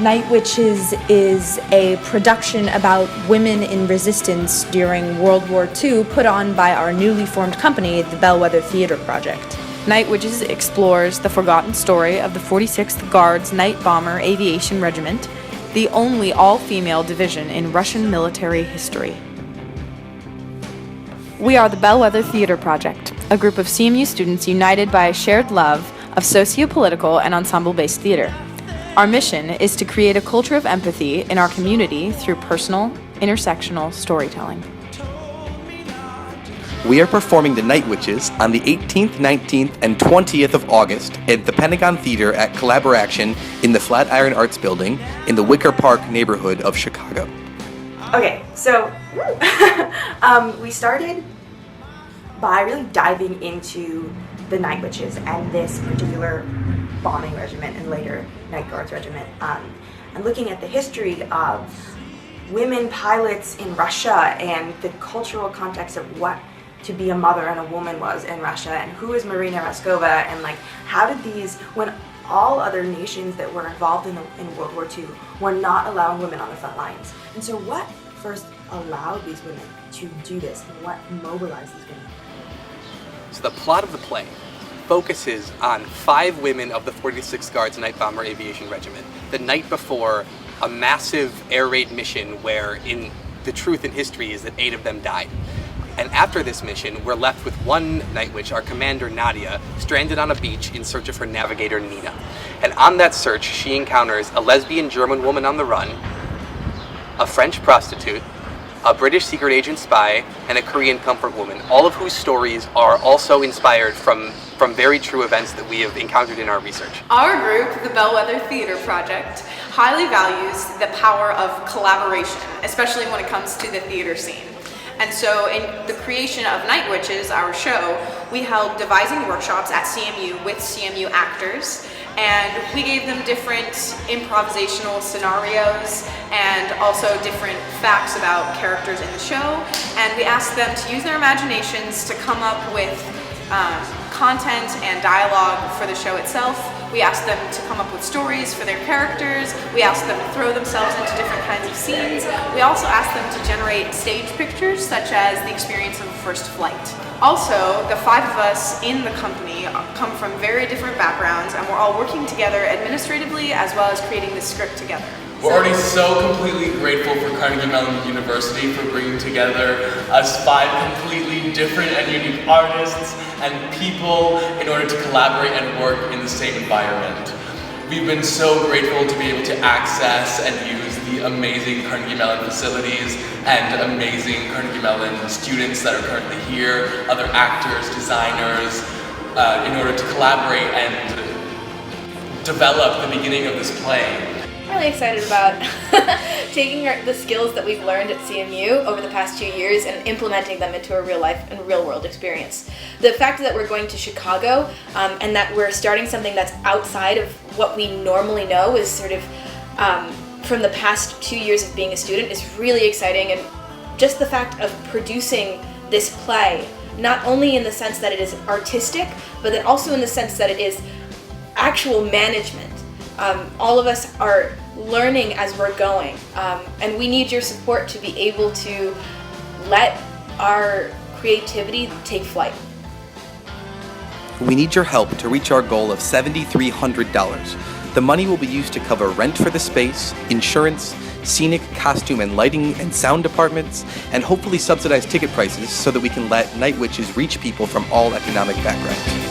Nightwitches is a production about women in resistance during World War II put on by our newly formed company, the Bellwether Theatre Project. Nightwitches explores the forgotten story of the 46th Guards Night Bomber Aviation Regiment, the only all-female division in Russian military history. We are the Bellwether Theatre Project, a group of CMU students united by a shared love of socio-political and ensemble-based theater. Our mission is to create a culture of empathy in our community through personal, intersectional storytelling. We are performing the Nightwitches on the 18th, 19th, and 20th of August at the Pentagon Theater at Collaboration in the Flatiron Arts Building in the Wicker Park neighborhood of Chicago. Okay, so we started by really diving into the Nightwitches and this particular bombing regiment and later Night Guards regiment, and looking at the history of women pilots in Russia and the cultural context of what to be a mother and a woman was in Russia, and who is Marina Raskova, and like how did these, when all other nations that were involved in World War II were not allowing women on the front lines. And so what first allowed these women to do this, and what mobilized these women? So the plot of the play focuses on 5 women of the 46th Guards Night Bomber Aviation Regiment the night before a massive air raid mission where the truth in history is that 8 of them died. And after this mission, we're left with one Night Witch, our commander Nadia, stranded on a beach in search of her navigator Nina. And on that search, she encounters a lesbian German woman on the run, a French prostitute, a British secret agent spy, and a Korean comfort woman, all of whose stories are also inspired from very true events that we have encountered in our research. Our group, the Bellwether Theatre Project, highly values the power of collaboration, especially when it comes to the theater scene. And so in the creation of Nightwitches, our show, we held devising workshops at CMU with CMU actors, and we gave them different improvisational scenarios and also different facts about characters in the show, and we asked them to use their imaginations to come up with content and dialogue for the show itself. We asked them to come up with stories for their characters. We asked them to throw themselves into different kinds of scenes. We also asked them to generate stage pictures, such as the experience of first flight. Also, the 5 of us in the company come from very different backgrounds, and we're all working together administratively as well as creating this script together. We're already so completely grateful for Carnegie Mellon University for bringing together us 5 completely different and unique artists and people in order to collaborate and work in the same environment. We've been so grateful to be able to access and use the amazing Carnegie Mellon facilities and amazing Carnegie Mellon students that are currently here, other actors, designers, in order to collaborate and develop the beginning of this play. I'm really excited about taking the skills that we've learned at CMU over the past 2 years and implementing them into a real life and real world experience. The fact that we're going to Chicago and that we're starting something that's outside of what we normally know is sort of from the past 2 years of being a student is really exciting, and just the fact of producing this play, not only in the sense that it is artistic, but then also in the sense that it is actual management. All of us are learning as we're going, and we need your support to be able to let our creativity take flight. We need your help to reach our goal of $7,300. The money will be used to cover rent for the space, insurance, scenic, costume, and lighting and sound departments, and hopefully subsidize ticket prices so that we can let Nightwitches reach people from all economic backgrounds.